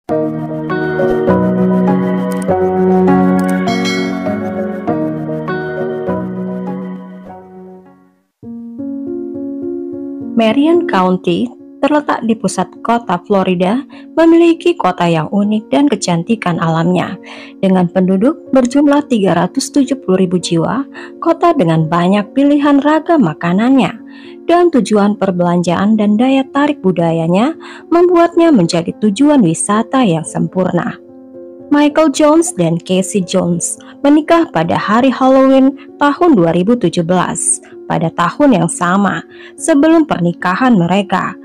Marion County terletak di pusat kota Florida, memiliki kota yang unik dan kecantikan alamnya. Dengan penduduk berjumlah 370.000 jiwa, kota dengan banyak pilihan ragam makanannya, dan tujuan perbelanjaan dan daya tarik budayanya membuatnya menjadi tujuan wisata yang sempurna. Michael Jones dan Casey Jones menikah pada hari Halloween tahun 2017. Pada tahun yang sama, sebelum pernikahan mereka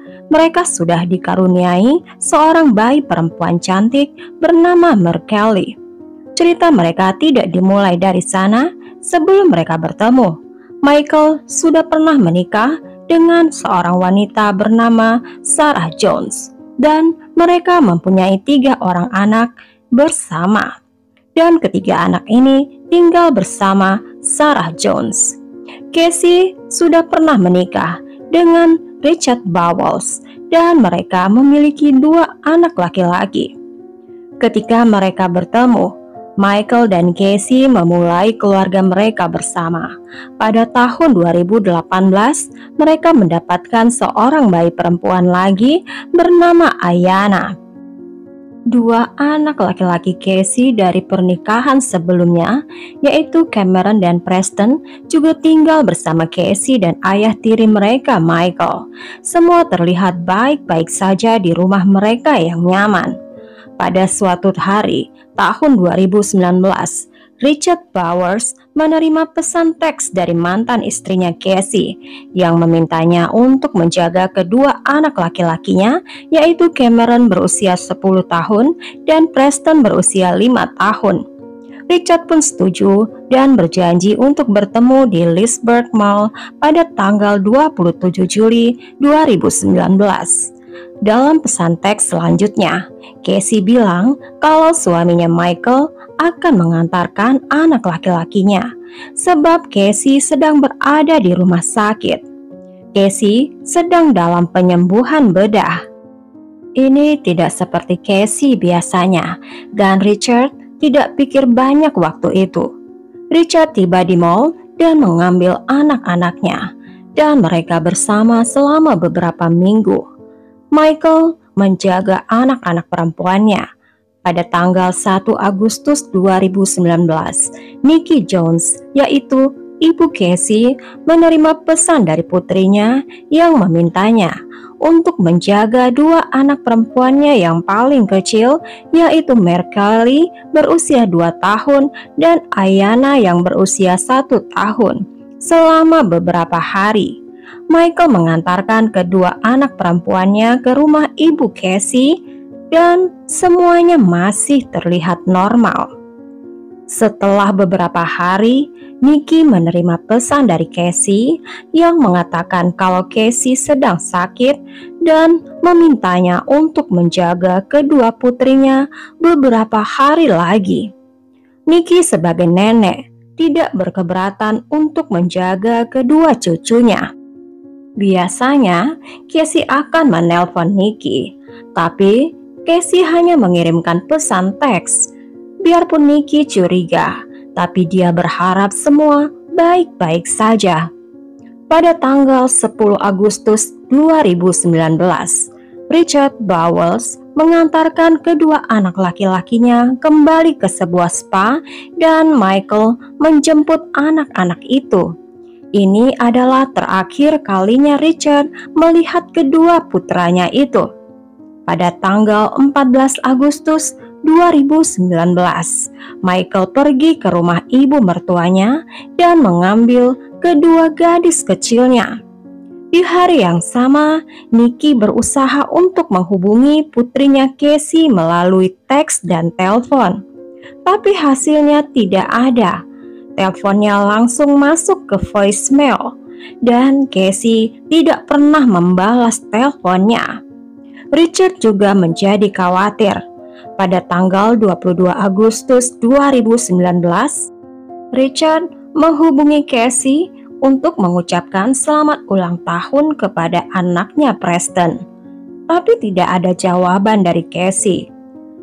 sudah dikaruniai seorang bayi perempuan cantik bernama Merkelly. Cerita mereka tidak dimulai dari sana. Sebelum mereka bertemu, Michael sudah pernah menikah dengan seorang wanita bernama Sarah Jones, dan mereka mempunyai 3 orang anak bersama, dan ketiga anak ini tinggal bersama Sarah Jones. Casey sudah pernah menikah dengan Richard Bowles dan mereka memiliki 2 anak laki-laki. Ketika mereka bertemu, Michael dan Casey memulai keluarga mereka bersama. Pada tahun 2018, mereka mendapatkan seorang bayi perempuan lagi bernama Ayana. 2 anak laki-laki Casey dari pernikahan sebelumnya, yaitu Cameron dan Preston, juga tinggal bersama Casey dan ayah tiri mereka, Michael. Semua terlihat baik-baik saja di rumah mereka yang nyaman. Pada suatu hari, tahun 2019, Richard Bowers menerima pesan teks dari mantan istrinya Casey yang memintanya untuk menjaga kedua anak laki-lakinya, yaitu Cameron berusia 10 tahun dan Preston berusia 5 tahun. Richard pun setuju dan berjanji untuk bertemu di Leesburg Mall pada tanggal 27 Juli 2019. Dalam pesan teks selanjutnya, Casey bilang kalau suaminya Michael akan mengantarkan anak laki-lakinya sebab Casey sedang berada di rumah sakit. Casey sedang dalam penyembuhan bedah. Ini tidak seperti Casey biasanya, dan Richard tidak pikir banyak waktu itu. Richard tiba di mall dan mengambil anak-anaknya, dan mereka bersama selama beberapa minggu. Michael menjaga anak-anak perempuannya. Pada tanggal 1 Agustus 2019, Nikki Jones, yaitu ibu Casey, menerima pesan dari putrinya yang memintanya untuk menjaga 2 anak perempuannya yang paling kecil, yaitu Merkelly berusia 2 tahun dan Ayana yang berusia 1 tahun, selama beberapa hari. Michael mengantarkan kedua anak perempuannya ke rumah ibu Casey dan semuanya masih terlihat normal. Setelah beberapa hari, Nikki menerima pesan dari Casey yang mengatakan kalau Casey sedang sakit dan memintanya untuk menjaga kedua putrinya beberapa hari lagi. Nikki sebagai nenek tidak berkeberatan untuk menjaga kedua cucunya. Biasanya, Casey akan menelpon Nikki, tapi Casey hanya mengirimkan pesan teks. Biarpun Nikki curiga, tapi dia berharap semua baik-baik saja. Pada tanggal 10 Agustus 2019, Richard Bowles mengantarkan kedua anak laki-lakinya kembali ke sebuah spa dan Michael menjemput anak-anak itu. Ini adalah terakhir kalinya Richard melihat kedua putranya itu. Pada tanggal 14 Agustus 2019, Michael pergi ke rumah ibu mertuanya dan mengambil kedua gadis kecilnya. Di hari yang sama, Nikki berusaha untuk menghubungi putrinya Casey melalui teks dan telepon, tapi hasilnya tidak ada. Teleponnya langsung masuk ke voicemail dan Casey tidak pernah membalas teleponnya. Richard juga menjadi khawatir. Pada tanggal 22 Agustus 2019, Richard menghubungi Casey untuk mengucapkan selamat ulang tahun kepada anaknya Preston, tapi tidak ada jawaban dari Casey.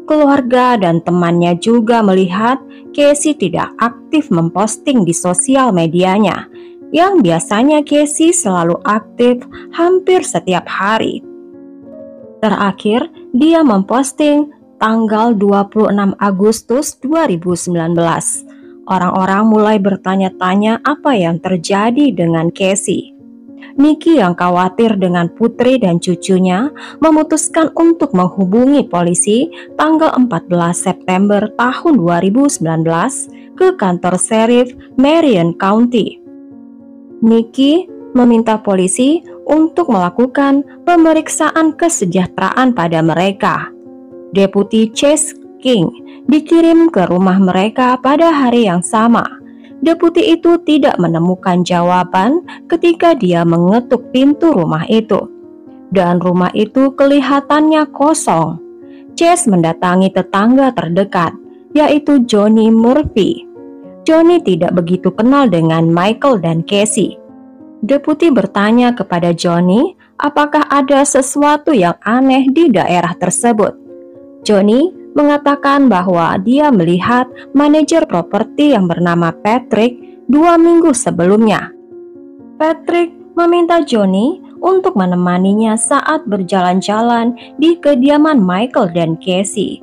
Keluarga dan temannya juga melihat Casey tidak aktif memposting di sosial medianya, yang biasanya Casey selalu aktif hampir setiap hari. Terakhir, dia memposting tanggal 26 Agustus 2019. Orang-orang mulai bertanya-tanya apa yang terjadi dengan Casey. Nikki yang khawatir dengan putri dan cucunya memutuskan untuk menghubungi polisi tanggal 14 September tahun 2019 ke kantor Sheriff Marion County. Nikki meminta polisi untuk melakukan pemeriksaan kesejahteraan pada mereka. Deputi Chase King dikirim ke rumah mereka pada hari yang sama. Deputi itu tidak menemukan jawaban ketika dia mengetuk pintu rumah itu, dan rumah itu kelihatannya kosong. Chase mendatangi tetangga terdekat, yaitu Johnny Murphy. Johnny tidak begitu kenal dengan Michael dan Casey. Deputi bertanya kepada Johnny apakah ada sesuatu yang aneh di daerah tersebut. Johnny mengatakan bahwa dia melihat manajer properti yang bernama Patrick 2 minggu sebelumnya. Patrick meminta Johnny untuk menemaninya saat berjalan-jalan di kediaman Michael dan Casey,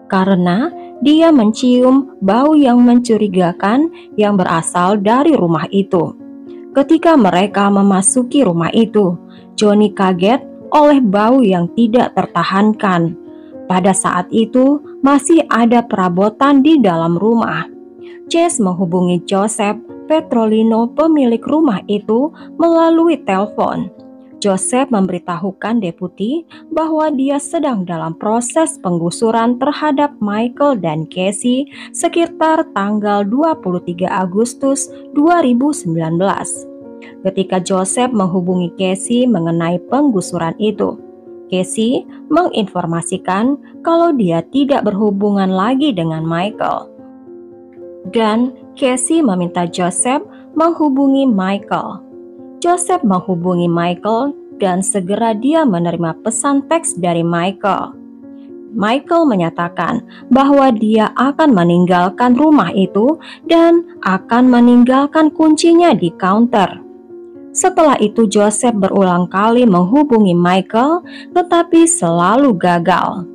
karena dia mencium bau yang mencurigakan yang berasal dari rumah itu. Ketika mereka memasuki rumah itu, Johnny kaget oleh bau yang tidak tertahankan. Pada saat itu, masih ada perabotan di dalam rumah. Chase menghubungi Joseph Petrolino, pemilik rumah itu, melalui telepon. Joseph memberitahukan deputi bahwa dia sedang dalam proses penggusuran terhadap Michael dan Casey sekitar tanggal 23 Agustus 2019. Ketika Joseph menghubungi Casey mengenai penggusuran itu, Casey menginformasikan kalau dia tidak berhubungan lagi dengan Michael. Dan Casey meminta Joseph menghubungi Michael. Joseph menghubungi Michael dan segera dia menerima pesan teks dari Michael. Michael menyatakan bahwa dia akan meninggalkan rumah itu dan akan meninggalkan kuncinya di counter. Setelah itu Joseph berulang kali menghubungi Michael tetapi selalu gagal.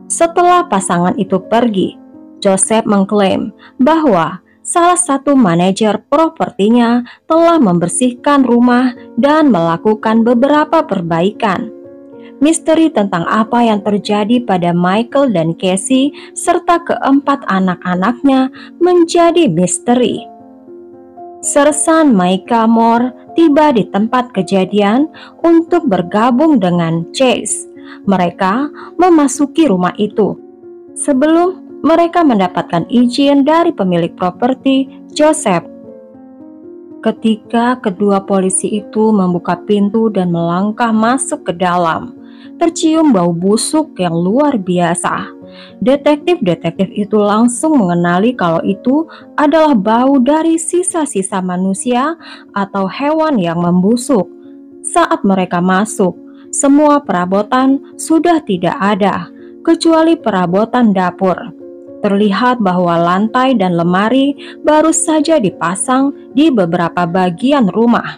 Setelah pasangan itu pergi, Joseph mengklaim bahwa salah satu manajer propertinya telah membersihkan rumah dan melakukan beberapa perbaikan. Misteri tentang apa yang terjadi pada Michael dan Casey serta keempat anak-anaknya menjadi misteri. Sersan Micah Moore tiba di tempat kejadian untuk bergabung dengan Chase. Mereka memasuki rumah itu sebelum mereka mendapatkan izin dari pemilik properti, Joseph. Ketika kedua polisi itu membuka pintu dan melangkah masuk ke dalam, tercium bau busuk yang luar biasa. Detektif-detektif itu langsung mengenali kalau itu adalah bau dari sisa-sisa manusia atau hewan yang membusuk. Saat mereka masuk, semua perabotan sudah tidak ada, kecuali perabotan dapur. Terlihat bahwa lantai dan lemari baru saja dipasang di beberapa bagian rumah.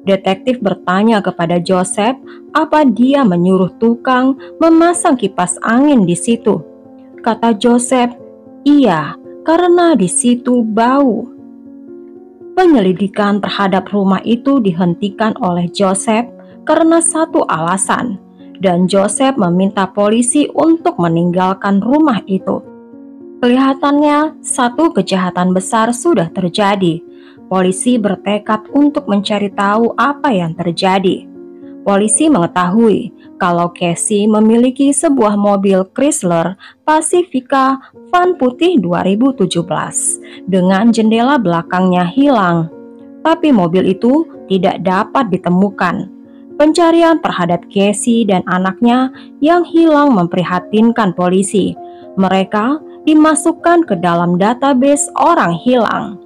Detektif bertanya kepada Joseph apa dia menyuruh tukang memasang kipas angin di situ. Kata Joseph, iya, karena di situ bau. Penyelidikan terhadap rumah itu dihentikan oleh Joseph karena satu alasan, dan Joseph meminta polisi untuk meninggalkan rumah itu. Kelihatannya satu kejahatan besar sudah terjadi. Polisi bertekad untuk mencari tahu apa yang terjadi. Polisi mengetahui kalau Casey memiliki sebuah mobil Chrysler Pacifica van putih 2017 dengan jendela belakangnya hilang, tapi mobil itu tidak dapat ditemukan. Pencarian terhadap Casey dan anaknya yang hilang memprihatinkan polisi. Mereka dimasukkan ke dalam database orang hilang.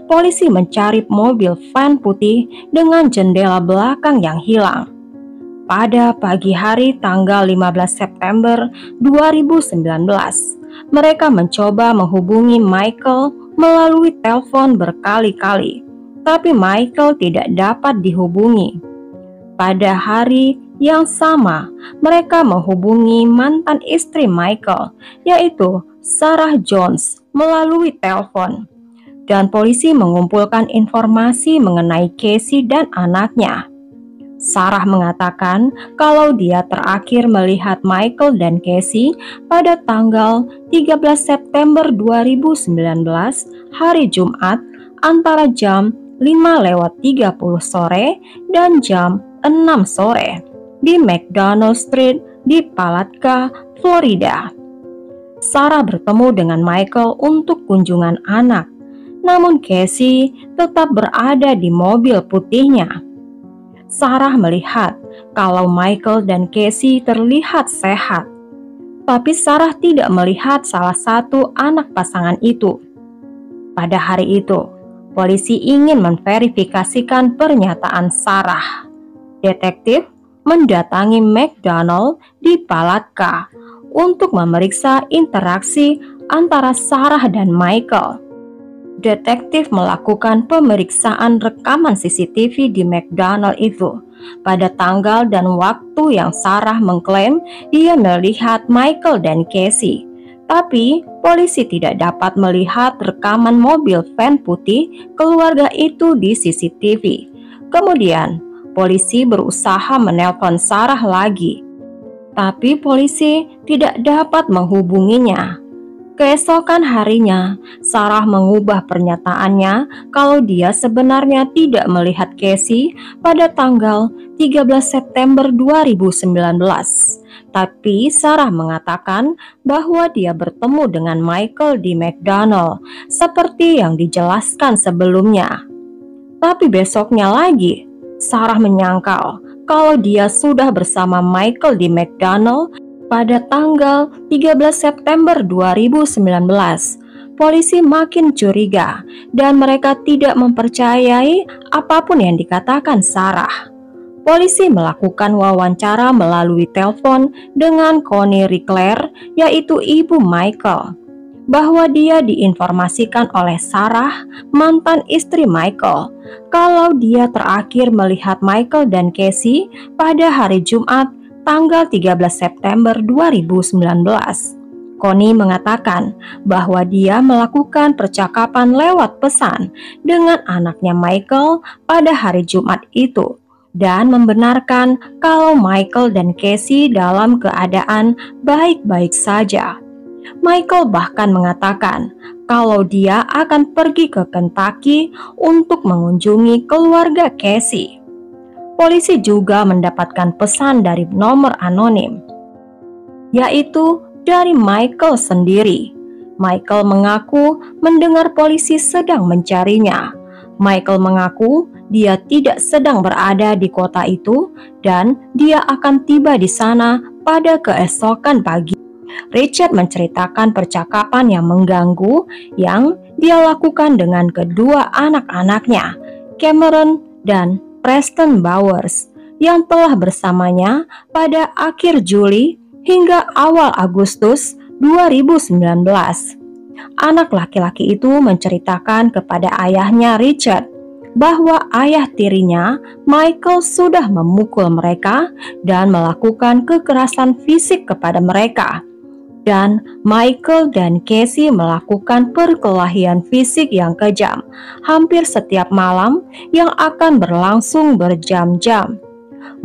Polisi mencari mobil van putih dengan jendela belakang yang hilang. Pada pagi hari tanggal 15 September 2019, mereka mencoba menghubungi Michael melalui telepon berkali-kali, tapi Michael tidak dapat dihubungi. Pada hari yang sama, mereka menghubungi mantan istri Michael, yaitu Sarah Jones, melalui telepon. Dan polisi mengumpulkan informasi mengenai Casey dan anaknya. Sarah mengatakan kalau dia terakhir melihat Michael dan Casey pada tanggal 13 September 2019, hari Jumat, antara jam 5:30 sore dan jam 6 sore di McDonald Street di Palatka, Florida. Sarah bertemu dengan Michael untuk kunjungan anak, namun Casey tetap berada di mobil putihnya. Sarah melihat kalau Michael dan Casey terlihat sehat, tapi Sarah tidak melihat salah satu anak pasangan itu. Pada hari itu, polisi ingin memverifikasikan pernyataan Sarah. Detektif mendatangi McDonald di Palatka untuk memeriksa interaksi antara Sarah dan Michael. Detektif melakukan pemeriksaan rekaman CCTV di McDonald itu pada tanggal dan waktu yang Sarah mengklaim dia melihat Michael dan Casey. Tapi polisi tidak dapat melihat rekaman mobil van putih keluarga itu di CCTV. Kemudian, polisi berusaha menelpon Sarah lagi, tapi polisi tidak dapat menghubunginya. Keesokan harinya, Sarah mengubah pernyataannya kalau dia sebenarnya tidak melihat Casey pada tanggal 13 September 2019. Tapi Sarah mengatakan bahwa dia bertemu dengan Michael di McDonald seperti yang dijelaskan sebelumnya. Tapi besoknya lagi, Sarah menyangkal kalau dia sudah bersama Michael di McDonald pada tanggal 13 September 2019. Polisi makin curiga dan mereka tidak mempercayai apapun yang dikatakan Sarah. Polisi melakukan wawancara melalui telepon dengan Connie Rickler, yaitu ibu Michael, bahwa dia diinformasikan oleh Sarah, mantan istri Michael, kalau dia terakhir melihat Michael dan Casey pada hari Jumat tanggal 13 September 2019. Connie mengatakan bahwa dia melakukan percakapan lewat pesan dengan anaknya Michael pada hari Jumat itu dan membenarkan kalau Michael dan Casey dalam keadaan baik-baik saja. Michael bahkan mengatakan kalau dia akan pergi ke Kentucky untuk mengunjungi keluarga Casey. Polisi juga mendapatkan pesan dari nomor anonim, yaitu dari Michael sendiri. Michael mengaku mendengar polisi sedang mencarinya. Michael mengaku dia tidak sedang berada di kota itu dan dia akan tiba di sana pada keesokan pagi. Richard menceritakan percakapan yang mengganggu yang dia lakukan dengan kedua anak-anaknya, Cameron dan Preston Bowers, yang telah bersamanya pada akhir Juli hingga awal Agustus 2019. Anak laki-laki itu menceritakan kepada ayahnya Richard bahwa ayah tirinya Michael sudah memukul mereka dan melakukan kekerasan fisik kepada mereka. Dan Michael dan Casey melakukan perkelahian fisik yang kejam hampir setiap malam yang akan berlangsung berjam-jam.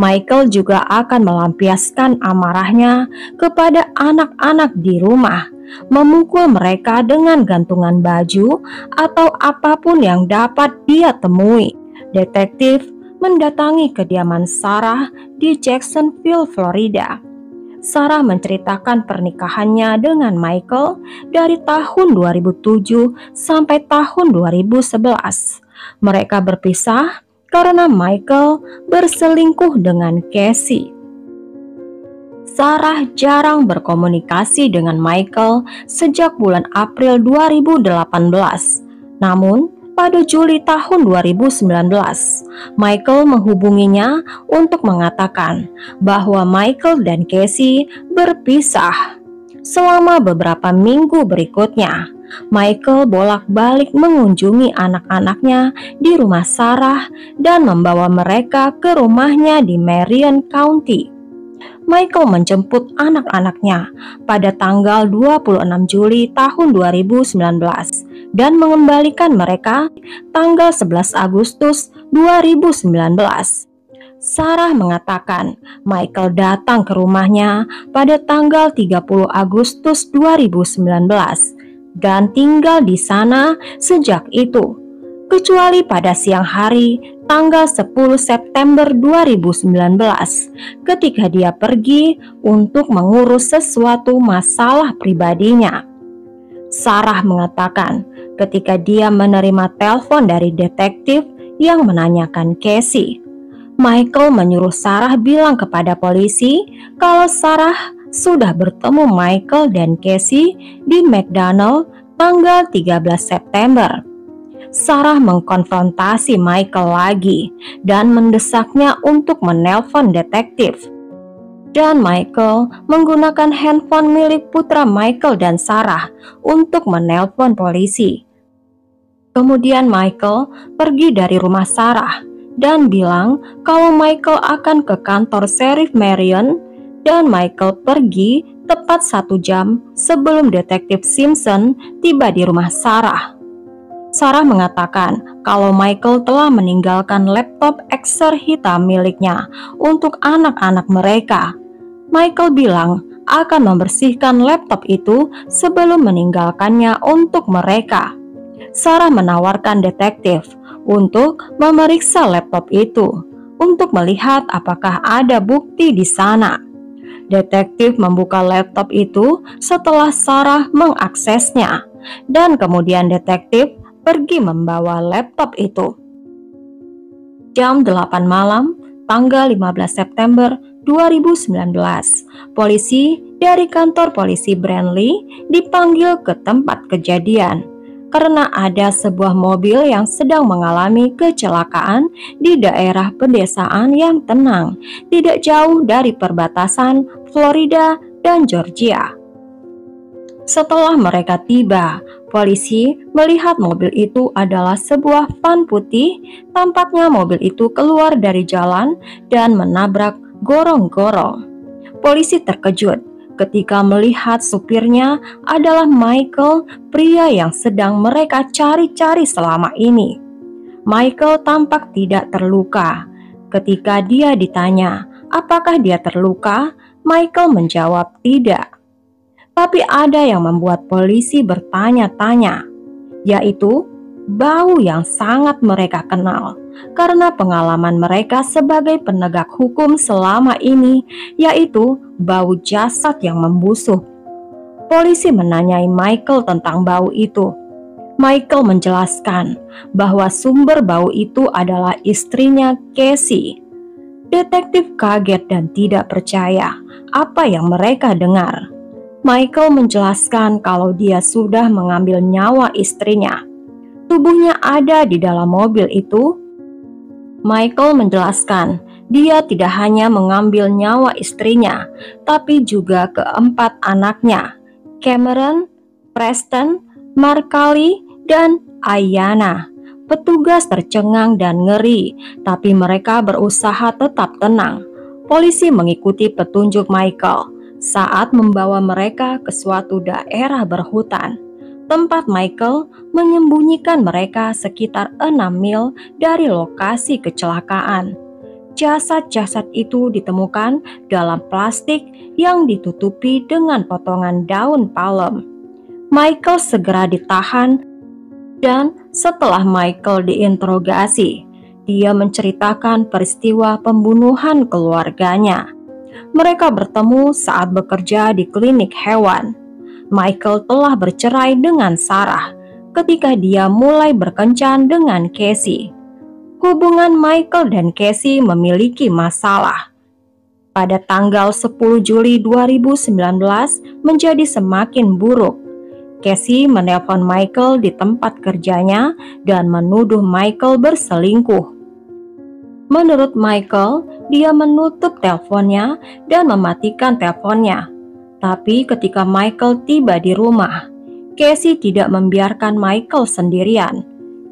Michael juga akan melampiaskan amarahnya kepada anak-anak di rumah, memukul mereka dengan gantungan baju atau apapun yang dapat dia temui. Detektif mendatangi kediaman Sarah di Jacksonville, Florida. Sarah menceritakan pernikahannya dengan Michael dari tahun 2007 sampai tahun 2011. Mereka berpisah karena Michael berselingkuh dengan Casey. Sarah jarang berkomunikasi dengan Michael sejak bulan April 2018. Namun, Pada Juli tahun 2019, Michael menghubunginya untuk mengatakan bahwa Michael dan Casey berpisah. Selama beberapa minggu berikutnya, Michael bolak-balik mengunjungi anak-anaknya di rumah Sarah dan membawa mereka ke rumahnya di Marion County. Michael menjemput anak-anaknya pada tanggal 26 Juli tahun 2019 dan mengembalikan mereka tanggal 11 Agustus 2019. Sarah mengatakan Michael datang ke rumahnya pada tanggal 30 Agustus 2019 dan tinggal di sana sejak itu, kecuali pada siang hari tanggal 10 September 2019 ketika dia pergi untuk mengurus sesuatu masalah pribadinya. Sarah mengatakan ketika dia menerima telepon dari detektif yang menanyakan Casey, Michael menyuruh Sarah bilang kepada polisi kalau Sarah sudah bertemu Michael dan Casey di McDonald tanggal 13 September. Sarah mengkonfrontasi Michael lagi dan mendesaknya untuk menelpon detektif. Dan Michael menggunakan handphone milik putra Michael dan Sarah untuk menelpon polisi. Kemudian Michael pergi dari rumah Sarah dan bilang kalau Michael akan ke kantor Sheriff Marion, dan Michael pergi tepat 1 jam sebelum detektif Simpson tiba di rumah Sarah. Sarah mengatakan kalau Michael telah meninggalkan laptop Acer hitam miliknya untuk anak-anak mereka. Michael bilang akan membersihkan laptop itu sebelum meninggalkannya untuk mereka. Sarah menawarkan detektif untuk memeriksa laptop itu untuk melihat apakah ada bukti di sana. Detektif membuka laptop itu setelah Sarah mengaksesnya, dan kemudian detektif pergi membawa laptop itu. Jam 8 malam, tanggal 15 September 2019, polisi dari kantor polisi Brandley dipanggil ke tempat kejadian karena ada sebuah mobil yang sedang mengalami kecelakaan di daerah pedesaan yang tenang, tidak jauh dari perbatasan Florida dan Georgia. Setelah mereka tiba, polisi melihat mobil itu adalah sebuah van putih. Tampaknya mobil itu keluar dari jalan dan menabrak gorong-gorong. Polisi terkejut ketika melihat supirnya adalah Michael, pria yang sedang mereka cari-cari selama ini. Michael tampak tidak terluka. Ketika dia ditanya apakah dia terluka, Michael menjawab tidak. Tapi ada yang membuat polisi bertanya-tanya, yaitu bau yang sangat mereka kenal karena pengalaman mereka sebagai penegak hukum selama ini, yaitu bau jasad yang membusuk. Polisi menanyai Michael tentang bau itu. Michael menjelaskan bahwa sumber bau itu adalah istrinya, Casey. Detektif kaget dan tidak percaya apa yang mereka dengar. Michael menjelaskan kalau dia sudah mengambil nyawa istrinya. Tubuhnya ada di dalam mobil itu. Michael menjelaskan dia tidak hanya mengambil nyawa istrinya, tapi juga keempat anaknya, Cameron, Preston, Markali, dan Ayanna. Petugas tercengang dan ngeri, tapi mereka berusaha tetap tenang. Polisi mengikuti petunjuk Michael saat membawa mereka ke suatu daerah berhutan, tempat Michael menyembunyikan mereka sekitar 6 mil dari lokasi kecelakaan. Jasad-jasad itu ditemukan dalam plastik yang ditutupi dengan potongan daun palem. Michael segera ditahan, dan setelah Michael diinterogasi, dia menceritakan peristiwa pembunuhan keluarganya. Mereka bertemu saat bekerja di klinik hewan. Michael telah bercerai dengan Sarah ketika dia mulai berkencan dengan Casey. Hubungan Michael dan Casey memiliki masalah. Pada tanggal 10 Juli 2019 menjadi semakin buruk. Casey menelpon Michael di tempat kerjanya dan menuduh Michael berselingkuh. Menurut Michael, dia menutup teleponnya dan mematikan teleponnya. Tapi ketika Michael tiba di rumah, Casey tidak membiarkan Michael sendirian.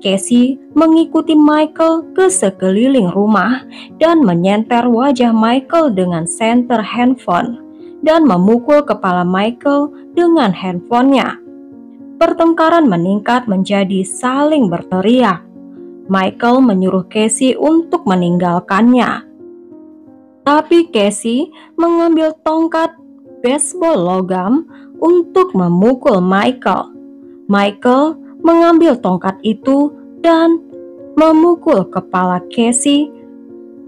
Casey mengikuti Michael ke sekeliling rumah dan menyenter wajah Michael dengan senter handphone dan memukul kepala Michael dengan handphonenya. Pertengkaran meningkat menjadi saling berteriak. Michael menyuruh Casey untuk meninggalkannya. Tapi Casey mengambil tongkat baseball logam untuk memukul Michael. Michael mengambil tongkat itu dan memukul kepala Casey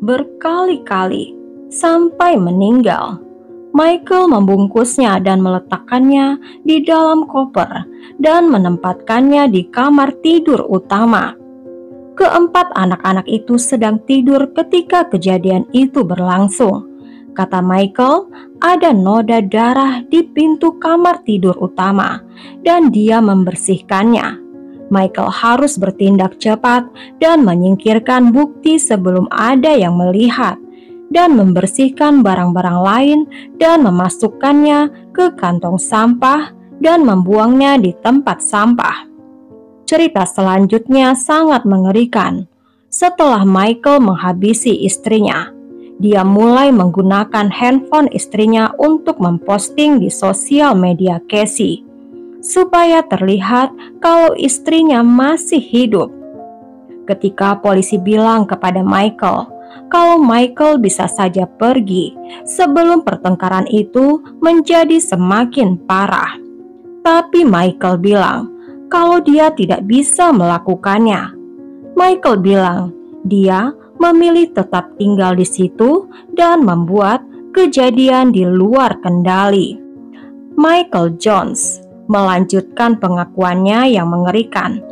berkali-kali sampai meninggal. Michael membungkusnya dan meletakkannya di dalam koper dan menempatkannya di kamar tidur utama. Keempat anak-anak itu sedang tidur ketika kejadian itu berlangsung. Kata Michael, ada noda darah di pintu kamar tidur utama dan dia membersihkannya. Michael harus bertindak cepat dan menyingkirkan bukti sebelum ada yang melihat dan membersihkan barang-barang lain dan memasukkannya ke kantong sampah dan membuangnya di tempat sampah. Cerita selanjutnya sangat mengerikan. Setelah Michael menghabisi istrinya, dia mulai menggunakan handphone istrinya untuk memposting di sosial media Casey, supaya terlihat kalau istrinya masih hidup. Ketika polisi bilang kepada Michael kalau Michael bisa saja pergi sebelum pertengkaran itu menjadi semakin parah, tapi Michael bilang kalau dia tidak bisa melakukannya. Michael bilang dia memilih tetap tinggal di situ dan membuat kejadian di luar kendali. Michael Jones melanjutkan pengakuannya yang mengerikan.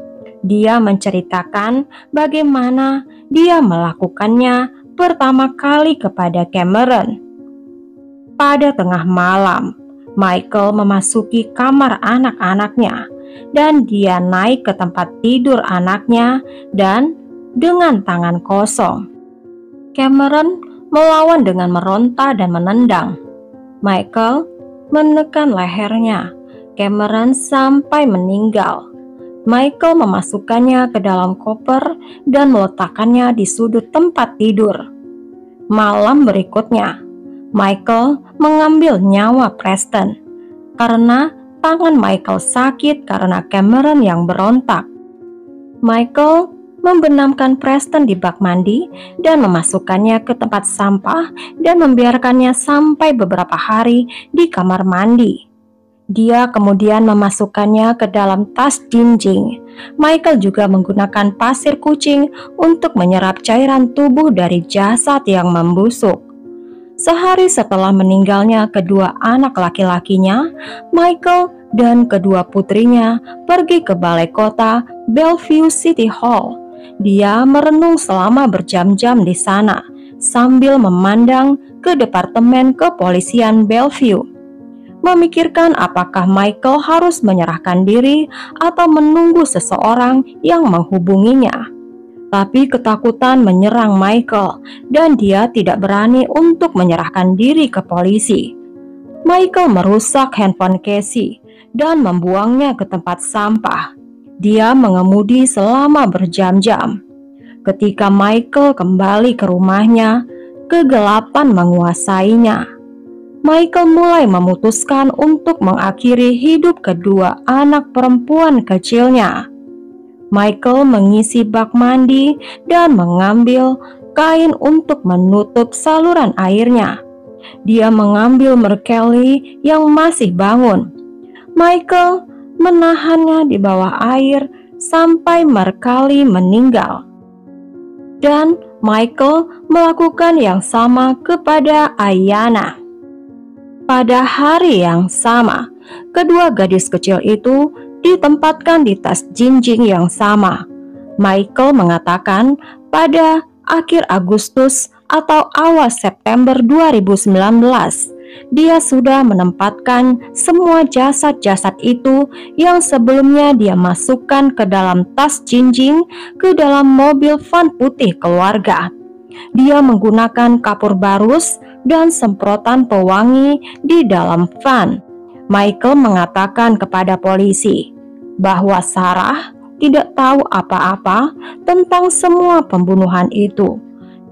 Dia menceritakan bagaimana dia melakukannya pertama kali kepada Cameron. Pada tengah malam, Michael memasuki kamar anak-anaknya dan dia naik ke tempat tidur anaknya dan dengan tangan kosong. Cameron melawan dengan meronta dan menendang. Michael menekan lehernya Cameron sampai meninggal. Michael memasukkannya ke dalam koper dan meletakkannya di sudut tempat tidur. Malam berikutnya, Michael mengambil nyawa Preston karena tangan Michael sakit karena Cameron yang berontak. Michael membenamkan Preston di bak mandi dan memasukkannya ke tempat sampah dan membiarkannya sampai beberapa hari di kamar mandi. Dia kemudian memasukkannya ke dalam tas jinjing. Michael juga menggunakan pasir kucing untuk menyerap cairan tubuh dari jasad yang membusuk. Sehari setelah meninggalnya kedua anak laki-lakinya, Michael dan kedua putrinya pergi ke balai kota Bellevue City Hall. Dia merenung selama berjam-jam di sana sambil memandang ke departemen kepolisian Bellevue, memikirkan apakah Michael harus menyerahkan diri atau menunggu seseorang yang menghubunginya. Tapi ketakutan menyerang Michael dan dia tidak berani untuk menyerahkan diri ke polisi. Michael merusak handphone Casey dan membuangnya ke tempat sampah. Dia mengemudi selama berjam-jam. Ketika Michael kembali ke rumahnya, kegelapan menguasainya. Michael mulai memutuskan untuk mengakhiri hidup kedua anak perempuan kecilnya. Michael mengisi bak mandi dan mengambil kain untuk menutup saluran airnya. Dia mengambil Merkelly yang masih bangun. Michael menahannya di bawah air sampai Merkelly meninggal. Dan Michael melakukan yang sama kepada Ayanna. Pada hari yang sama, kedua gadis kecil itu ditempatkan di tas jinjing yang sama. Michael mengatakan pada akhir Agustus atau awal September 2019, Dia sudah menempatkan semua jasad-jasad itu yang sebelumnya dia masukkan ke dalam tas jinjing ke dalam mobil van putih keluarga. Dia menggunakan kapur barus dan semprotan pewangi di dalam van. Michael mengatakan kepada polisi bahwa Sarah tidak tahu apa-apa tentang semua pembunuhan itu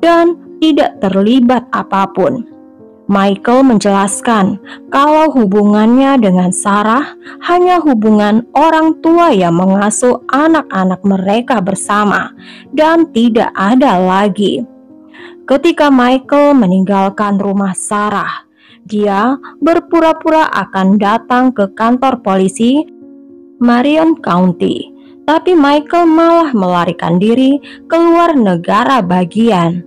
dan tidak terlibat apapun. Michael menjelaskan kalau hubungannya dengan Sarah hanya hubungan orang tua yang mengasuh anak-anak mereka bersama dan tidak ada lagi. Ketika Michael meninggalkan rumah Sarah, dia berpura-pura akan datang ke kantor polisi Marion County, tapi Michael malah melarikan diri keluar negara bagian.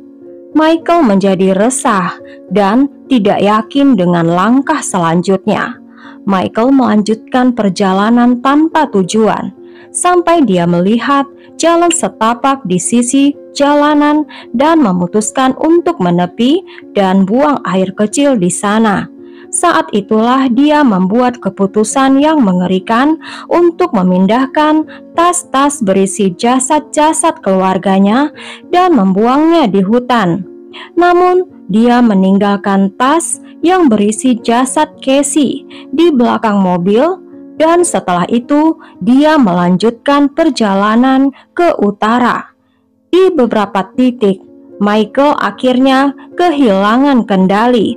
Michael menjadi resah dan tidak yakin dengan langkah selanjutnya. Michael melanjutkan perjalanan tanpa tujuan sampai dia melihat jalan setapak di sisi jalanan dan memutuskan untuk menepi dan buang air kecil di sana. Saat itulah dia membuat keputusan yang mengerikan untuk memindahkan tas-tas berisi jasad-jasad keluarganya dan membuangnya di hutan. Namun, dia meninggalkan tas yang berisi jasad Casey di belakang mobil dan setelah itu dia melanjutkan perjalanan ke utara. Di beberapa titik, Michael akhirnya kehilangan kendali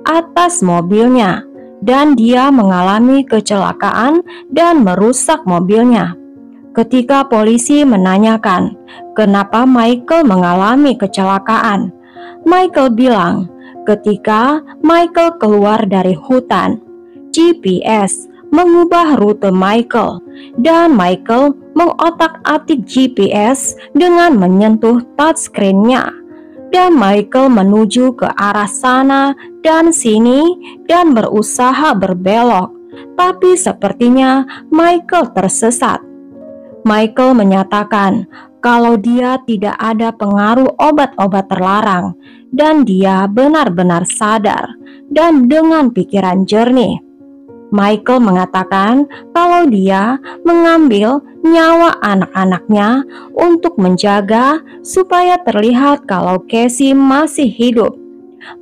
atas mobilnya dan dia mengalami kecelakaan dan merusak mobilnya. Ketika polisi menanyakan kenapa Michael mengalami kecelakaan, Michael bilang ketika Michael keluar dari hutan, GPS mengubah rute Michael dan Michael mengotak-atik GPS dengan menyentuh touchscreen-nya. Dan Michael menuju ke arah sana dan sini dan berusaha berbelok, tapi sepertinya Michael tersesat. Michael menyatakan kalau dia tidak ada pengaruh obat-obat terlarang dan dia benar-benar sadar dan dengan pikiran jernih. Michael mengatakan kalau dia mengambil nyawa anak-anaknya untuk menjaga supaya terlihat kalau Casey masih hidup.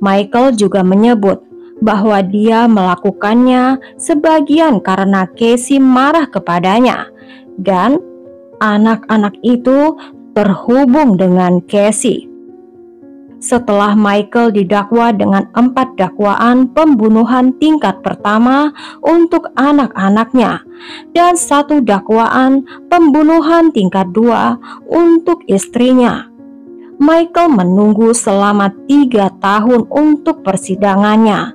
Michael juga menyebut bahwa dia melakukannya sebagian karena Casey marah kepadanya dan anak-anak itu terhubung dengan Casey. Setelah Michael didakwa dengan 4 dakwaan pembunuhan tingkat pertama untuk anak-anaknya dan 1 dakwaan pembunuhan tingkat 2 untuk istrinya. Michael menunggu selama 3 tahun untuk persidangannya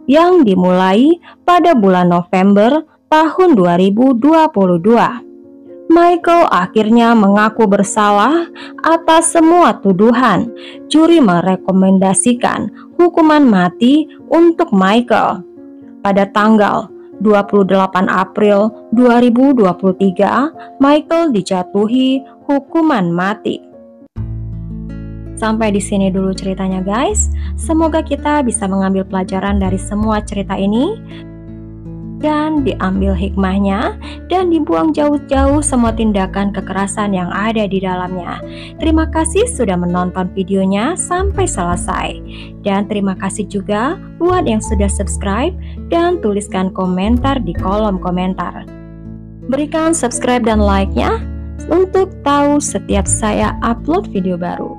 yang dimulai pada bulan November tahun 2022. Michael akhirnya mengaku bersalah atas semua tuduhan. Juri merekomendasikan hukuman mati untuk Michael. Pada tanggal 28 April 2023, Michael dijatuhi hukuman mati. Sampai di sini dulu ceritanya guys. Semoga kita bisa mengambil pelajaran dari semua cerita ini dan diambil hikmahnya dan dibuang jauh-jauh semua tindakan kekerasan yang ada di dalamnya. Terima kasih sudah menonton videonya sampai selesai dan terima kasih juga buat yang sudah subscribe dan tuliskan komentar di kolom komentar. Berikan subscribe dan like-nya untuk tahu setiap saya upload video baru.